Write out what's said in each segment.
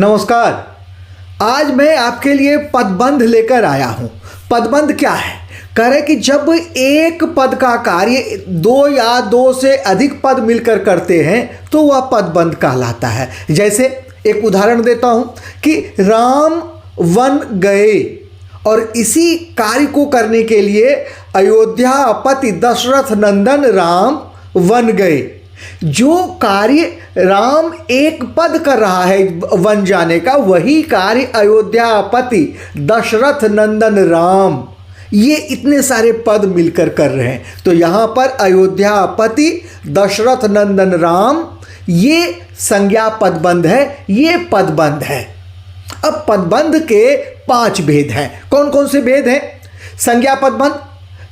नमस्कार। आज मैं आपके लिए पदबंध लेकर आया हूं। पदबंध क्या है? कह रहे कि जब एक पद का कार्य दो या दो से अधिक पद मिलकर करते हैं तो वह पदबंध कहलाता है। जैसे एक उदाहरण देता हूं कि राम वन गए, और इसी कार्य को करने के लिए अयोध्यापति दशरथ नंदन राम वन गए। जो कार्य राम एक पद कर रहा है वन जाने का, वही कार्य अयोध्यापति दशरथ नंदन राम, ये इतने सारे पद मिलकर कर रहे हैं। तो यहाँ पर अयोध्यापति दशरथ नंदन राम, ये संज्ञा पदबंध है, ये पदबंध है। अब पदबंध के 5 भेद हैं। कौन कौन से भेद हैं? संज्ञा पदबंध,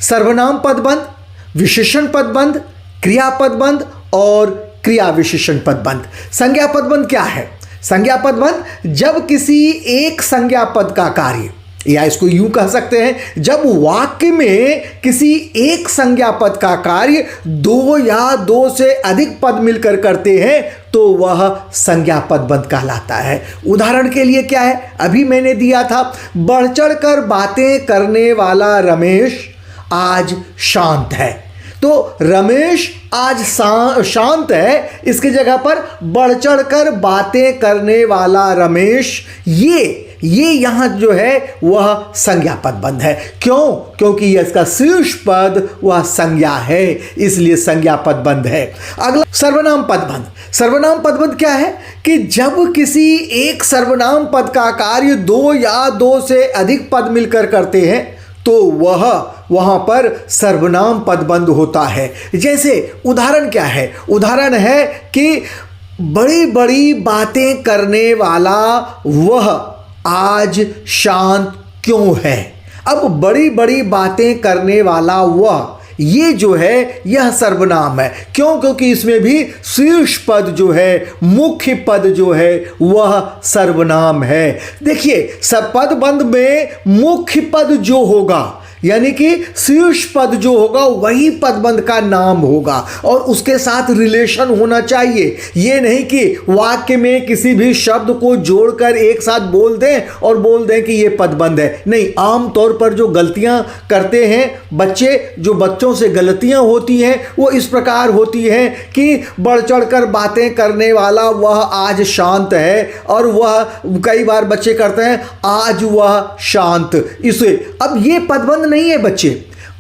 सर्वनाम पदबंध, विशेषण पदबंध, क्रिया पदबंध और क्रिया विशेषण पदबंध। संज्ञा पदबंध क्या है? संज्ञा पदबंध जब किसी एक संज्ञा पद का कार्य, या इसको यूं कह सकते हैं, जब वाक्य में किसी एक संज्ञा पद का कार्य दो या दो से अधिक पद मिलकर करते हैं तो वह संज्ञा पदबंध कहलाता है। उदाहरण के लिए क्या है? अभी मैंने दिया था, बढ़ चढ़ कर बातें करने वाला रमेश आज शांत है। तो रमेश आज शांत है, इसकी जगह पर बढ़ चढ़ कर बातें करने वाला रमेश, ये यहाँ जो है वह संज्ञा पदबंध है। क्यों? क्योंकि इसका शीर्ष पद वह संज्ञा है, इसलिए संज्ञा पदबंध है। अगला सर्वनाम पदबंध। सर्वनाम पदबंध क्या है कि जब किसी एक सर्वनाम पद का कार्य दो या दो से अधिक पद मिलकर करते हैं तो वह वहाँ पर सर्वनाम पदबंध होता है। जैसे उदाहरण क्या है? उदाहरण है कि बड़ी बड़ी बातें करने वाला वह आज शांत क्यों है। अब बड़ी बड़ी बातें करने वाला वह, ये जो है यह सर्वनाम है। क्यों? क्योंकि इसमें भी शीर्ष पद जो है, मुख्य पद जो है वह सर्वनाम है। देखिए, पदबंध में मुख्य पद जो होगा, यानी कि शीर्ष पद जो होगा वही पदबंध का नाम होगा और उसके साथ रिलेशन होना चाहिए। ये नहीं कि वाक्य में किसी भी शब्द को जोड़कर एक साथ बोल दें और बोल दें कि ये पदबंध है। नहीं, आम तौर पर जो गलतियां करते हैं बच्चे, जो बच्चों से गलतियां होती हैं वो इस प्रकार होती हैं कि बढ़ चढ़कर बातें करने वाला वह आज शांत है, और वह कई बार बच्चे करते हैं आज वह शांत। इसे अब ये पदबंध नहीं है बच्चे।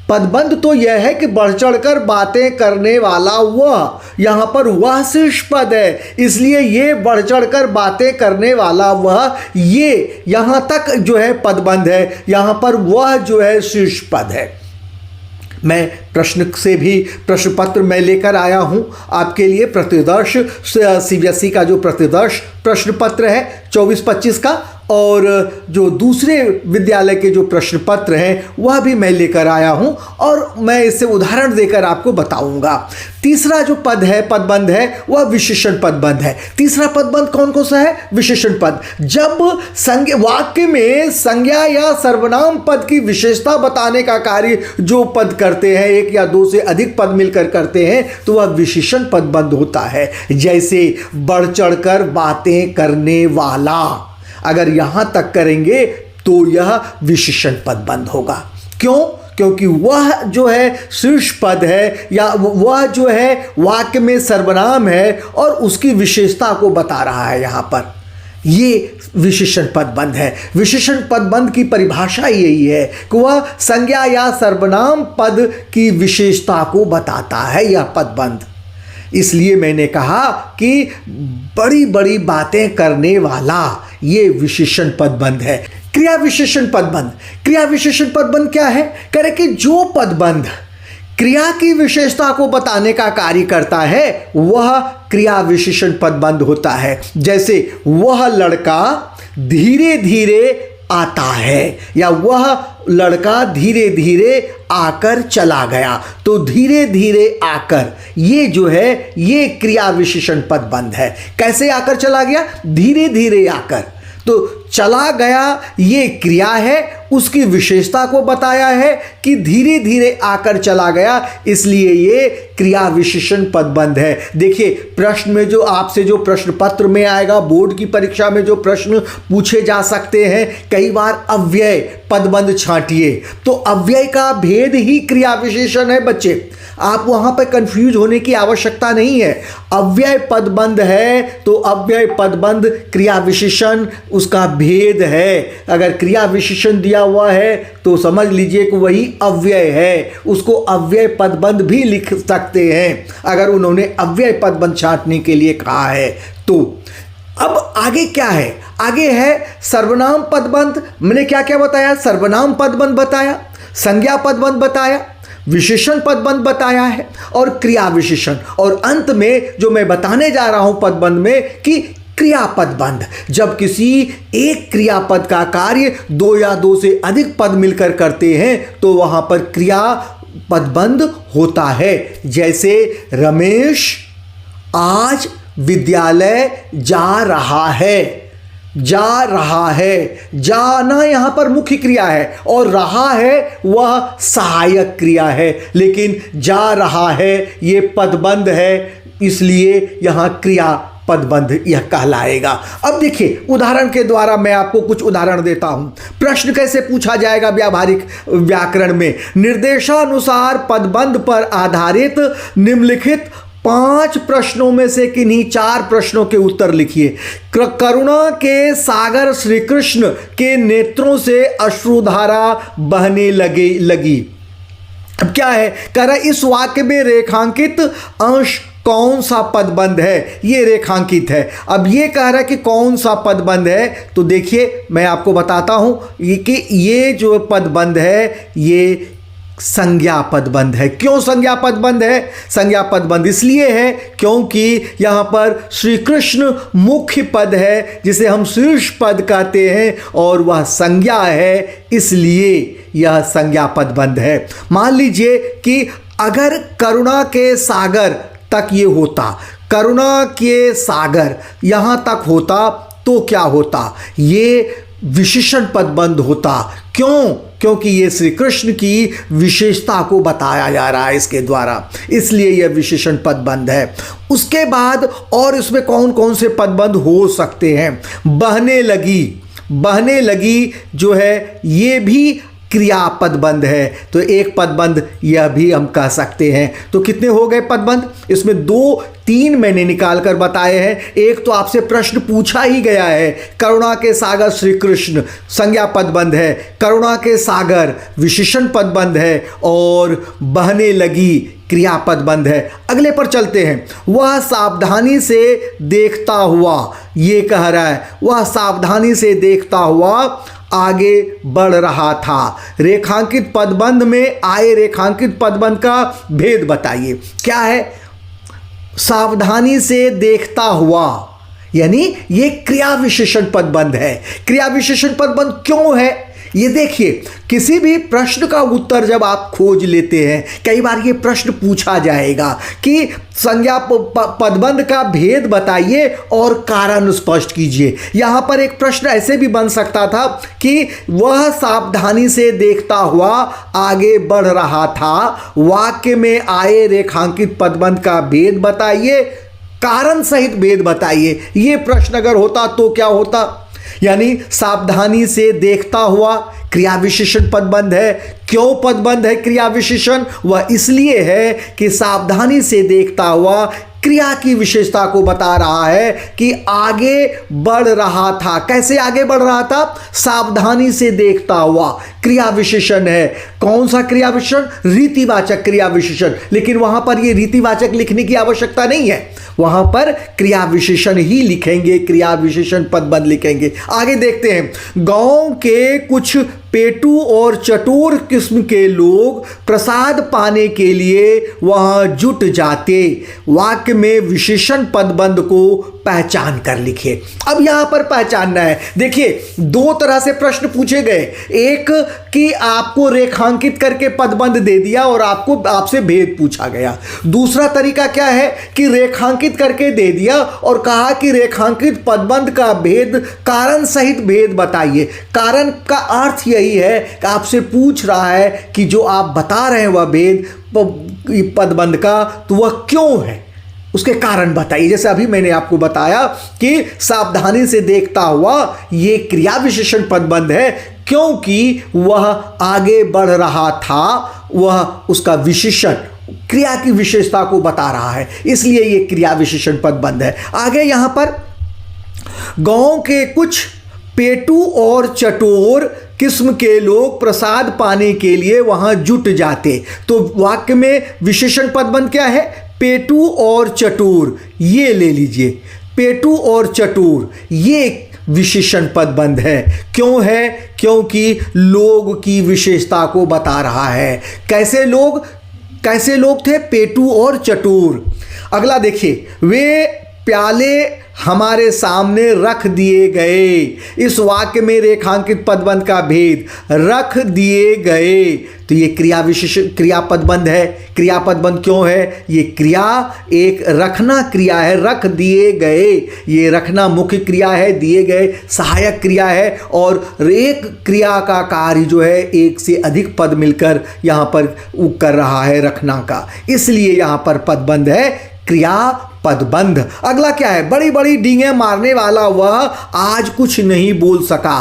पदबंध तो यह है कि बढ़ चढ़कर बातें करने वाला वह, यहां पर वह शीर्ष पद है, इसलिए ये बढ़ चढ़कर बातें करने वाला वह, ये यहां तक जो है पदबंध है, यहां पर वह जो है शीर्ष पद है। मैं प्रश्न से भी प्रश्न पत्र मैं लेकर आया हूं आपके लिए। प्रतिदर्श सीबीएसई का जो प्रतिदर्श प्रश्न पत्र है 24-25 का, और जो दूसरे विद्यालय के जो प्रश्न पत्र हैं वह भी मैं लेकर आया हूं, और मैं इससे उदाहरण देकर आपको बताऊंगा। तीसरा जो पद है, पदबंध है, वह विशेषण पदबंध है। तीसरा पदबंध कौन कौन सा है? विशेषण पद। जब वाक्य में संज्ञा या सर्वनाम पद की विशेषता बताने का कार्य जो पद करते हैं, एक या दो से अधिक पद मिलकर करते हैं, तो वह विशेषण पदबंध होता है। जैसे बढ़ चढ़कर बातें करने वाला, अगर यहां तक करेंगे तो यह विशेषण पदबंध होगा। क्यों? क्योंकि वह जो है शीर्ष पद है, या वह जो है वाक्य में सर्वनाम है और उसकी विशेषता को बता रहा है। यहां पर ये विशेषण पदबंध है। विशेषण पदबंध की परिभाषा यही है कि वह संज्ञा या सर्वनाम पद की विशेषता को बताता है, यह पदबंध। इसलिए मैंने कहा कि बड़ी बड़ी बातें करने वाला, ये विशेषण पदबंध है। क्रिया विशेषण पदबंध। क्रिया विशेषण पदबंध क्या है? कह रहे कि जो पदबंध क्रिया की विशेषता को बताने का कार्य करता है वह क्रिया विशेषण पदबंध होता है। जैसे वह लड़का धीरे धीरे आता है, या वह लड़का धीरे धीरे आकर चला गया। तो धीरे धीरे आकर, ये जो है ये क्रिया विशेषण पदबंध है। कैसे आकर चला गया? धीरे धीरे आकर। तो चला गया ये क्रिया है, उसकी विशेषता को बताया है कि धीरे धीरे आकर चला गया, इसलिए ये क्रिया विशेषण पदबंध है। देखिए प्रश्न में जो आपसे जो प्रश्न पत्र में आएगा, बोर्ड की परीक्षा में जो प्रश्न पूछे जा सकते हैं, कई बार अव्यय पदबंध छांटिए, तो अव्यय का भेद ही क्रिया विशेषण है बच्चे। आप वहां पर कंफ्यूज होने की आवश्यकता नहीं है। अव्यय पदबंध है तो अव्यय पदबंध क्रिया विशेषण उसका भेद है। अगर क्रिया विशेषण दिया हुआ है तो समझ लीजिए कि वही अव्यय है, उसको अव्यय पदबंध भी लिख सकते हैं अगर उन्होंने अव्यय पदबंध छांटने के लिए कहा है तो। अब आगे क्या है? आगे है सर्वनाम पदबंध। मैंने क्या क्या बताया? सर्वनाम पदबंध बताया, संज्ञा पदबंध बताया, विशेषण पदबंध बताया है और क्रिया विशेषण, और अंत में जो मैं बताने जा रहा हूं पदबंध में कि क्रियापद बंध। जब किसी एक क्रियापद का कार्य दो या दो से अधिक पद मिलकर करते हैं तो वहां पर क्रिया पदबंध होता है। जैसे रमेश आज विद्यालय जा रहा है। जा रहा है, जाना यहां पर मुख्य क्रिया है और रहा है वह सहायक क्रिया है, लेकिन जा रहा है ये पदबंध है, इसलिए यहां क्रिया पदबंध यह कहलाएगा। अब देखिए उदाहरण के द्वारा मैं आपको कुछ उदाहरण देता हूं। प्रश्न कैसे पूछा जाएगा व्यावहारिक व्याकरण में? निर्देशानुसार पदबंध पर आधारित निम्नलिखित 5 प्रश्नों में से किन्हीं 4 प्रश्नों के उत्तर लिखिए। करुणा के सागर श्री कृष्ण के नेत्रों से अश्रुधारा बहने लगी। अब क्या है? कह रहा इस वाक्य में रेखांकित अंश कौन सा पदबंध है? ये रेखांकित है। अब ये कह रहा है कि कौन सा पदबंध है, तो देखिए मैं आपको बताता हूं कि ये जो पदबंध है ये संज्ञा पदबंध है। क्यों संज्ञा पदबंध है? संज्ञा पदबंध इसलिए है क्योंकि यहां पर श्री कृष्ण मुख्य पद है जिसे हम शीर्ष पद कहते हैं और वह संज्ञा है, इसलिए यह संज्ञा पदबंध है। मान लीजिए कि अगर करुणा के सागर तक ये होता, करुणा के सागर यहां तक होता तो क्या होता? ये विशेषण पदबंध होता। क्यों? क्योंकि ये श्री कृष्ण की विशेषता को बताया जा रहा है इसके द्वारा, इसलिए यह विशेषण पदबंध है। उसके बाद और इसमें कौन कौन से पदबंध हो सकते हैं? बहने लगी, बहने लगी जो है ये भी क्रिया पदबंध है, तो एक पदबंध यह भी हम कह सकते हैं। तो कितने हो गए पदबंध? इसमें 2-3 मैंने निकाल कर बताए हैं। एक तो आपसे प्रश्न पूछा ही गया है, करुणा के सागर श्री कृष्ण संज्ञा पदबंध है, करुणा के सागर विशेषण पदबंध है और बहने लगी क्रिया पदबंध है। अगले पर चलते हैं। वह सावधानी से देखता हुआ, ये कह रहा है वह सावधानी से देखता हुआ आगे बढ़ रहा था। रेखांकित पदबंध में आए रेखांकित पदबंध का भेद बताइए। क्या है? सावधानी से देखता हुआ, यानी ये क्रिया विशेषण पदबंध है। क्रिया विशेषण पदबंध क्यों है ये देखिए। किसी भी प्रश्न का उत्तर जब आप खोज लेते हैं, कई बार ये प्रश्न पूछा जाएगा कि संज्ञा पदबंध का भेद बताइए और कारण स्पष्ट कीजिए। यहां पर एक प्रश्न ऐसे भी बन सकता था कि वह सावधानी से देखता हुआ आगे बढ़ रहा था, वाक्य में आए रेखांकित पदबंध का भेद बताइए, कारण सहित भेद बताइए। ये प्रश्न अगर होता तो क्या होता? यानी सावधानी से देखता हुआ क्रिया विशेषण पदबंध है। क्यों पदबंध है क्रिया विशेषण? वह इसलिए है कि सावधानी से देखता हुआ क्रिया की विशेषता को बता रहा है कि आगे बढ़ रहा था। कैसे आगे बढ़ रहा था? सावधानी से देखता हुआ क्रिया विशेषण है। कौन सा क्रिया विशेषण? रीतिवाचक क्रिया विशेषण। लेकिन वहां पर यह रीतिवाचक लिखने की आवश्यकता नहीं है, वहां पर क्रिया विशेषण ही लिखेंगे, क्रिया विशेषण पदबंध लिखेंगे। आगे देखते हैं। गांव के कुछ पेटू और चटोर किस्म के लोग प्रसाद पाने के लिए वहां जुट जाते। वाक्य में विशेषण पदबंध को पहचान कर लिखिए। अब यहां पर पहचानना है, देखिए दो तरह से प्रश्न पूछे गए, एक कि आपको रेखांकित करके पदबंध दे दिया और आपसे भेद पूछा गया। दूसरा तरीका क्या है कि रेखांकित करके दे दिया और कहा कि रेखांकित पदबंध का भेद, कारण सहित भेद बताइए। कारण का अर्थ यही है कि आपसे पूछ रहा है कि जो आप बता रहे हैं वह भेद पदबंध का, तो वह क्यों है, उसके कारण बताइए। जैसे अभी मैंने आपको बताया कि सावधानी से देखता हुआ ये क्रिया विशेषण पदबंध है, क्योंकि वह आगे बढ़ रहा था, वह उसका विशेषण क्रिया की विशेषता को बता रहा है, इसलिए ये क्रिया विशेषण पदबंध है। आगे यहां पर गांव के कुछ पेटू और चटोर किस्म के लोग प्रसाद पाने के लिए वहां जुट जाते, तो वाक्य में विशेषण पदबंध क्या है, पेटू और चटोर, ये ले लीजिए, पेटू और चटोर ये विशेषण पदबंध है। क्यों है, क्योंकि लोग की विशेषता को बता रहा है। कैसे लोग थे, पेटू और चटोर। अगला देखिए, वे प्याले हमारे सामने रख दिए गए। इस वाक्य में रेखांकित पदबंध का भेद, रख दिए गए, तो ये क्रिया पदबंध है। क्रिया पदबंध क्यों है, ये क्रिया एक रखना क्रिया है, रख दिए गए, ये रखना मुख्य क्रिया है, दिए गए सहायक क्रिया है, और एक क्रिया का कार्य जो है एक से अधिक पद मिलकर यहाँ पर कर रहा है रखना का, इसलिए यहाँ पर पदबंध है क्रिया पदबंध। अगला क्या है, बड़ी बड़ी डींगे मारने वाला वह आज कुछ नहीं बोल सका।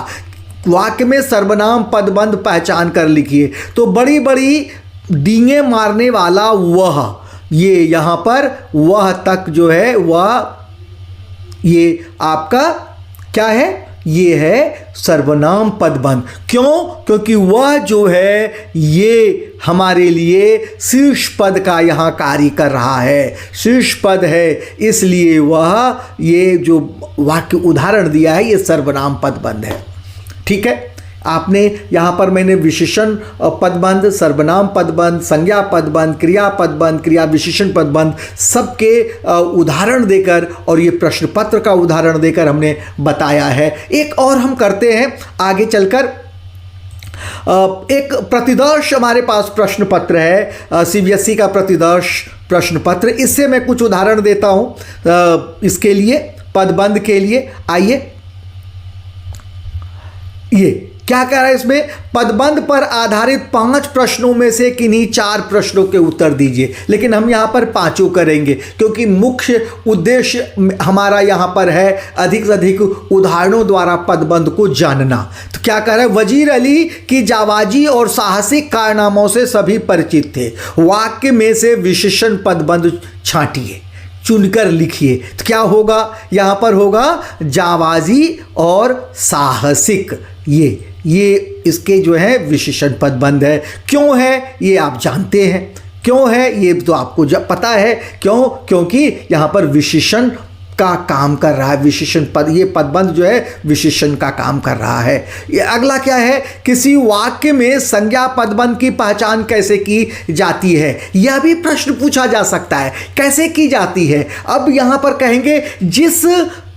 वाक्य में सर्वनाम पदबंध पहचान कर लिखिए, तो बड़ी बड़ी डींगे मारने वाला वह, ये यहाँ पर वह तक जो है वह, ये आपका क्या है, ये है सर्वनाम पदबंध। क्यों, क्योंकि वह जो है ये हमारे लिए शीर्ष पद का यहाँ कार्य कर रहा है, शीर्ष पद है, इसलिए वह ये जो वाक्य उदाहरण दिया है ये सर्वनाम पदबंध है। ठीक है, आपने यहाँ पर मैंने विशेषण पदबंध, सर्वनाम पदबंध, संज्ञा पदबंध, क्रिया पदबंध, क्रिया विशेषण पदबंध सबके उदाहरण देकर और ये प्रश्न पत्र का उदाहरण देकर हमने बताया है। एक और हम करते हैं आगे चलकर, एक प्रतिदर्श हमारे पास प्रश्न पत्र है, सीबीएसई का प्रतिदर्श प्रश्न पत्र, इससे मैं कुछ उदाहरण देता हूँ इसके लिए, पदबंध के लिए। आइए, ये क्या कह रहा है इसमें, पदबंध पर आधारित 5 प्रश्नों में से किन्हीं 4 प्रश्नों के उत्तर दीजिए। लेकिन हम यहाँ पर 5 करेंगे क्योंकि मुख्य उद्देश्य हमारा यहाँ पर है अधिक से अधिक उदाहरणों द्वारा पदबंध को जानना। तो क्या कह रहा है, वजीर अली की जाबाजी और साहसिक कारनामों से सभी परिचित थे। वाक्य में से विशेषण पदबंध छांटिए, चुनकर लिखिए। तो क्या होगा, यहाँ पर होगा जाबाजी और साहसिक, ये इसके जो है विशेषण पदबंध है। क्यों है ये आप जानते हैं, क्यों है ये तो आपको जब पता है, क्यों, क्योंकि यहाँ पर विशेषण का काम कर रहा है, विशेषण पद, ये पदबंध जो है विशेषण का काम कर रहा है। ये अगला क्या है, किसी वाक्य में संज्ञा पदबंध की पहचान कैसे की जाती है, यह भी प्रश्न पूछा जा सकता है, कैसे की जाती है। अब यहाँ पर कहेंगे जिस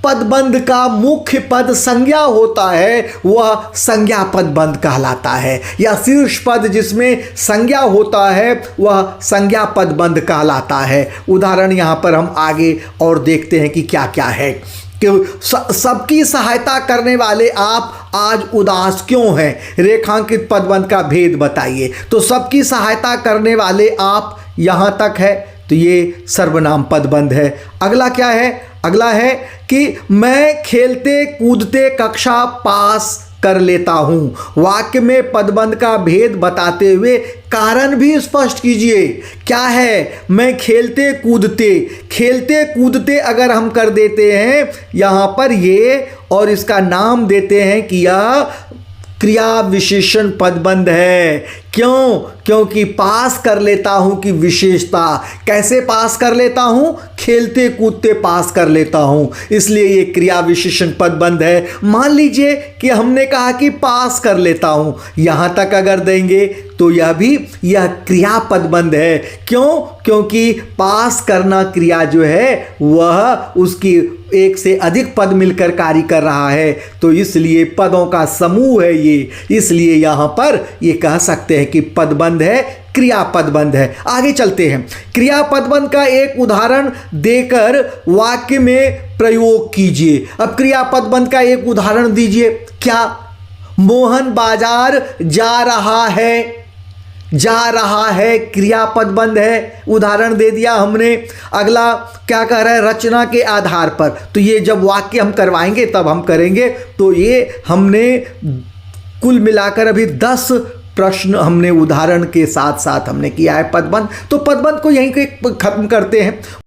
पदबंध का मुख्य पद संज्ञा होता है वह संज्ञा पदबंध कहलाता है, या शीर्ष पद जिसमें संज्ञा होता है वह संज्ञा पदबंध कहलाता है। उदाहरण यहाँ पर हम आगे और देखते हैं कि क्या क्या है। कि सबकी सहायता करने वाले आप आज उदास क्यों हैं, रेखांकित पदबंध का भेद बताइए। तो सबकी सहायता करने वाले आप यहाँ तक है, तो ये सर्वनाम पदबंध है। अगला क्या है, अगला है कि मैं खेलते कूदते कक्षा पास कर लेता हूं। वाक्य में पदबंध का भेद बताते हुए कारण भी स्पष्ट कीजिए। क्या है, मैं खेलते कूदते अगर हम कर देते हैं यहाँ पर ये, और इसका नाम देते हैं कि यह क्रिया विशेषण पदबंध है। क्यों, क्योंकि पास कर लेता हूं की विशेषता, कैसे पास कर लेता हूं, खेलते कूदते पास कर लेता हूं, इसलिए ये क्रिया विशेषण पदबंध है। मान लीजिए कि हमने कहा कि पास कर लेता हूं, यहां तक अगर देंगे तो यह क्रिया पदबंध है। क्यों? क्योंकि पास करना क्रिया जो है वह उसकी एक से अधिक पद मिलकर कार्य कर रहा है, तो इसलिए पदों का समूह है ये, इसलिए यहाँ पर ये कह सकते हैं कि पदबंध है, क्रिया पदबंध है। आगे चलते हैं, क्रिया पदबंध का एक उदाहरण देकर वाक्य में प्रयोग कीजिए। अब क्रिया पदबंध का एक उदाहरण दीजिए। क्या? मोहन बाजार जा रहा है। जा रहा है क्रिया पदबंध है, उदाहरण दे दिया हमने। अगला क्या कह रहा है? रचना के आधार पर। तो ये जब वाक्य हम करवाएंगे तब हम करेंगे। तो ये हमने कुल मिलाकर अभी 10 प्रश्न हमने उदाहरण के साथ साथ हमने किया है पदबंध। तो पदबंध को यहीं पे खत्म करते हैं।